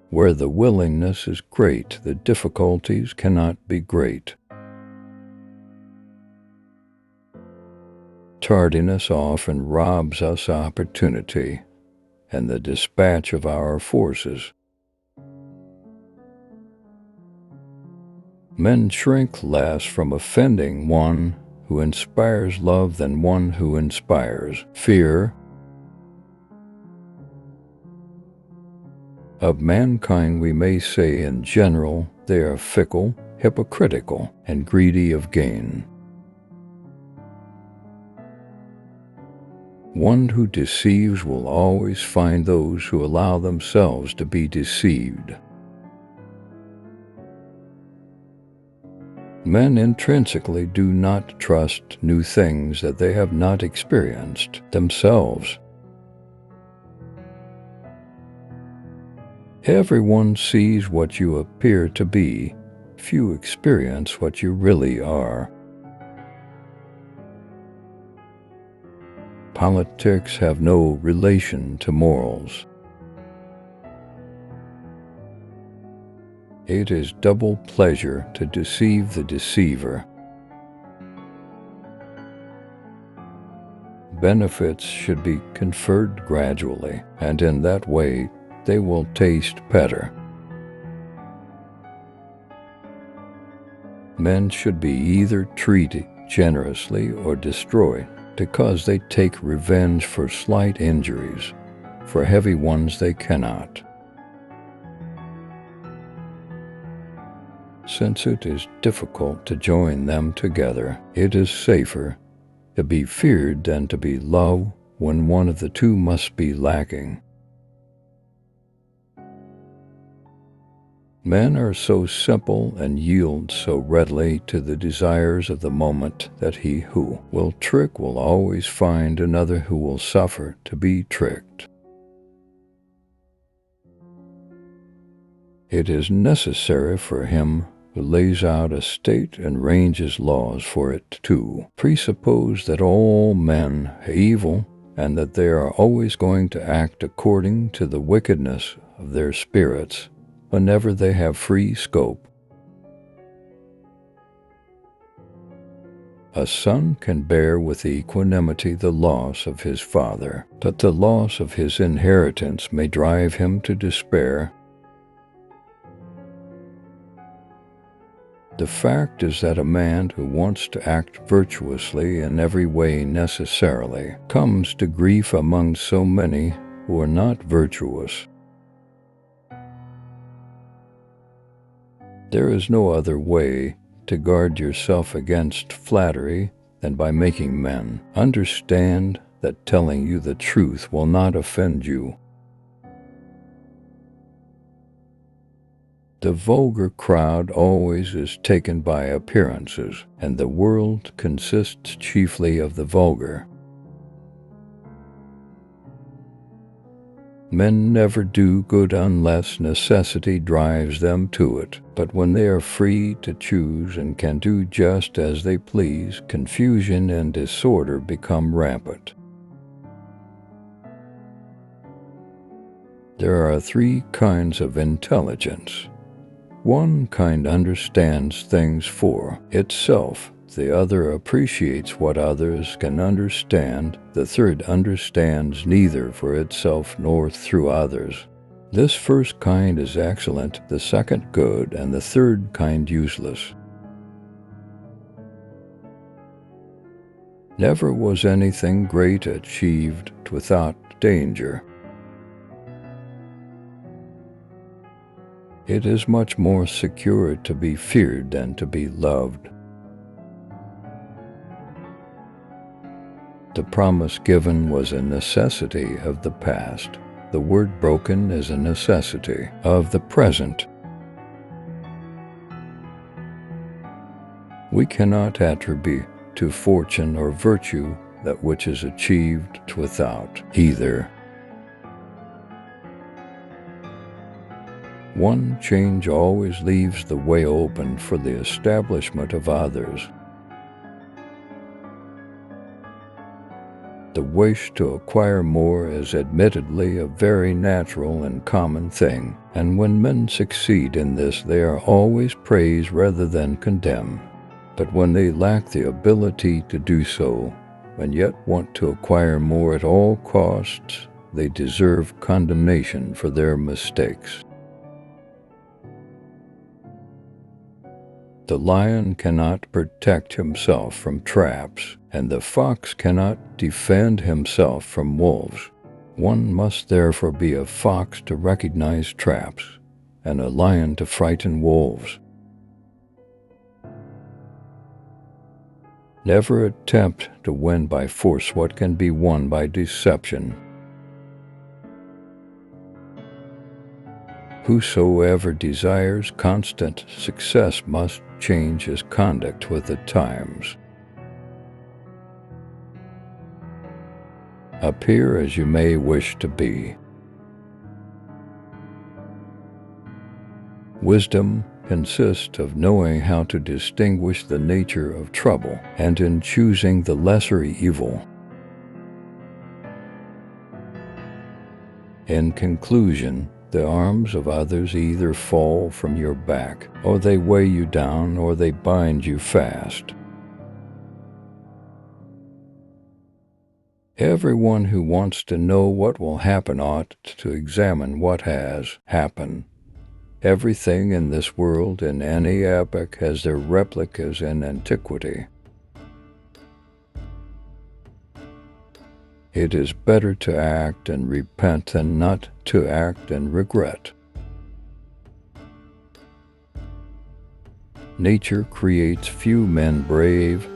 Where the willingness is great, the difficulties cannot be great. Tardiness often robs us opportunity and the dispatch of our forces. Men shrink less from offending one who inspires love than one who inspires fear. Of mankind we may say in general they are fickle, hypocritical, and greedy of gain. One who deceives will always find those who allow themselves to be deceived. Men intrinsically do not trust new things that they have not experienced themselves. Everyone sees what you appear to be. Few experience what you really are. Politics have no relation to morals. It is double pleasure to deceive the deceiver. Benefits should be conferred gradually, and in that way they will taste better. Men should be either treated generously or destroyed, because they take revenge for slight injuries. For heavy ones they cannot. Since it is difficult to join them together, it is safer to be feared than to be loved when one of the two must be lacking. Men are so simple and yield so readily to the desires of the moment that he who will trick will always find another who will suffer to be tricked. It is necessary for him who lays out a state and arranges laws for it to presuppose that all men are evil and that they are always going to act according to the wickedness of their spirits whenever they have free scope. A son can bear with equanimity the loss of his father, but the loss of his inheritance may drive him to despair. The fact is that a man who wants to act virtuously in every way necessarily comes to grief among so many who are not virtuous. There is no other way to guard yourself against flattery than by making men understand that telling you the truth will not offend you. The vulgar crowd always is taken by appearances, and the world consists chiefly of the vulgar. Men never do good unless necessity drives them to it, but when they are free to choose and can do just as they please, confusion and disorder become rampant. There are three kinds of intelligence. One kind understands things for itself, the other appreciates what others can understand, the third understands neither for itself nor through others. This first kind is excellent, the second good, and the third kind useless. Never was anything great achieved without danger. It is much more secure to be feared than to be loved. The promise given was a necessity of the past. The word broken is a necessity of the present. We cannot attribute to fortune or virtue that which is achieved without either. One change always leaves the way open for the establishment of others. The wish to acquire more is admittedly a very natural and common thing, and when men succeed in this, they are always praised rather than condemned. But when they lack the ability to do so, and yet want to acquire more at all costs, they deserve condemnation for their mistakes. The lion cannot protect himself from traps, and the fox cannot defend himself from wolves. One must therefore be a fox to recognize traps, and a lion to frighten wolves. Never attempt to win by force what can be won by deception. Whosoever desires constant success must change his conduct with the times. Appear as you may wish to be. Wisdom consists of knowing how to distinguish the nature of trouble and in choosing the lesser evil. In conclusion, the arms of others either fall from your back, or they weigh you down, or they bind you fast. Everyone who wants to know what will happen ought to examine what has happened. Everything in this world in any epoch has their replicas in antiquity. It is better to act and repent than not to act and regret. Nature creates few men brave.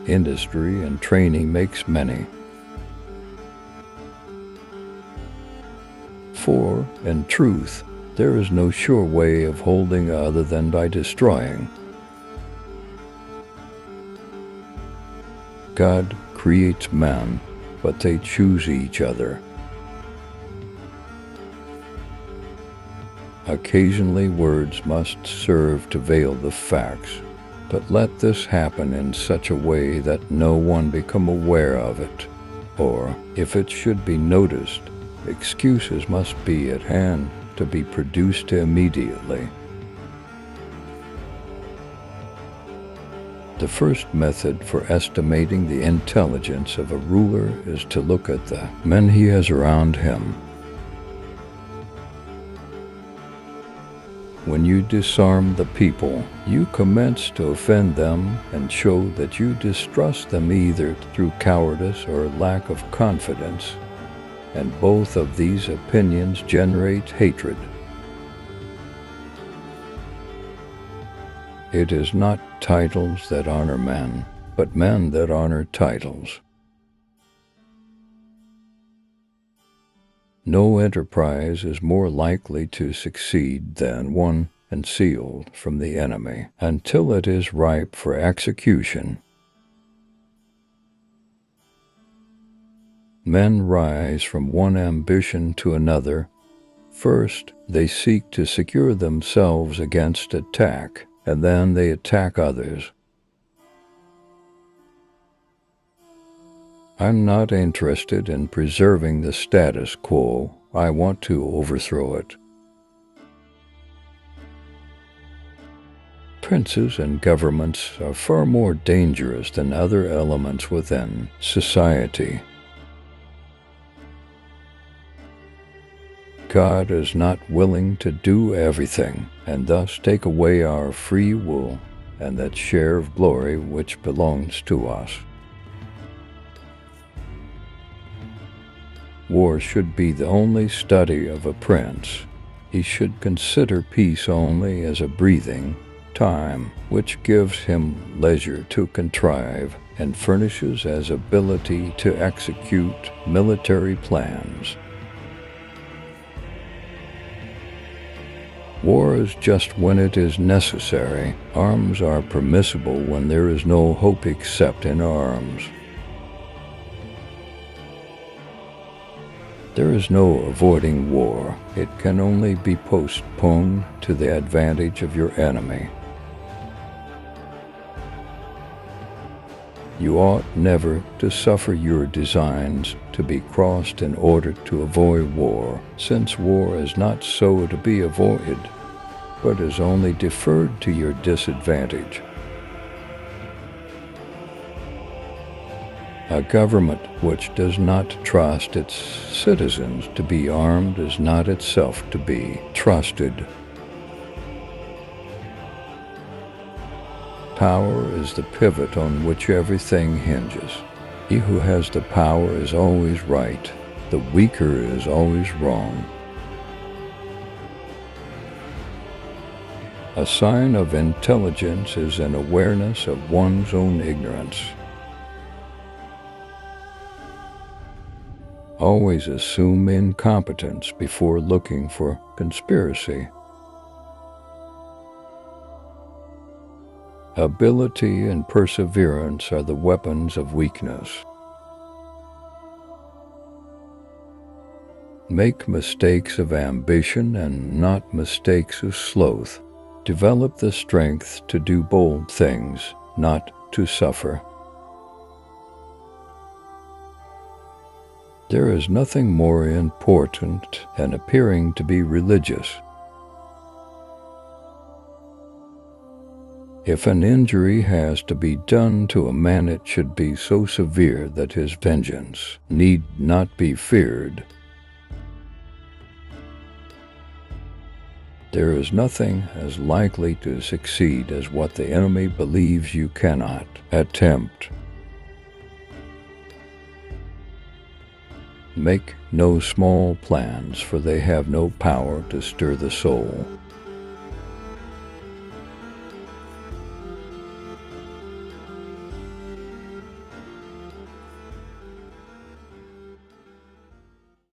Industry and training makes many. For, in truth, there is no sure way of holding other than by destroying. God creates men, but they choose each other. Occasionally words must serve to veil the facts, but let this happen in such a way that no one become aware of it, or, if it should be noticed, excuses must be at hand to be produced immediately. The first method for estimating the intelligence of a ruler is to look at the men he has around him. When you disarm the people, you commence to offend them and show that you distrust them either through cowardice or lack of confidence, and both of these opinions generate hatred. It is not titles that honor men, but men that honor titles. No enterprise is more likely to succeed than one concealed from the enemy until it is ripe for execution. Men rise from one ambition to another. First, they seek to secure themselves against attack, and then they attack others. I'm not interested in preserving the status quo. I want to overthrow it. Princes and governments are far more dangerous than other elements within society. God is not willing to do everything, and thus take away our free will and that share of glory which belongs to us. War should be the only study of a prince. He should consider peace only as a breathing time, which gives him leisure to contrive and furnishes as ability to execute military plans. War is just when it is necessary. Arms are permissible when there is no hope except in arms. There is no avoiding war. It can only be postponed to the advantage of your enemy. You ought never to suffer your designs to be crossed in order to avoid war, since war is not so to be avoided, but is only deferred to your disadvantage. A government which does not trust its citizens to be armed is not itself to be trusted. Power is the pivot on which everything hinges. He who has the power is always right. The weaker is always wrong. A sign of intelligence is an awareness of one's own ignorance. Always assume incompetence before looking for conspiracy. Ability and perseverance are the weapons of weakness. Make mistakes of ambition and not mistakes of sloth. Develop the strength to do bold things, not to suffer. There is nothing more important than appearing to be religious. If an injury has to be done to a man, it should be so severe that his vengeance need not be feared. There is nothing as likely to succeed as what the enemy believes you cannot attempt. Make no small plans, for they have no power to stir the soul.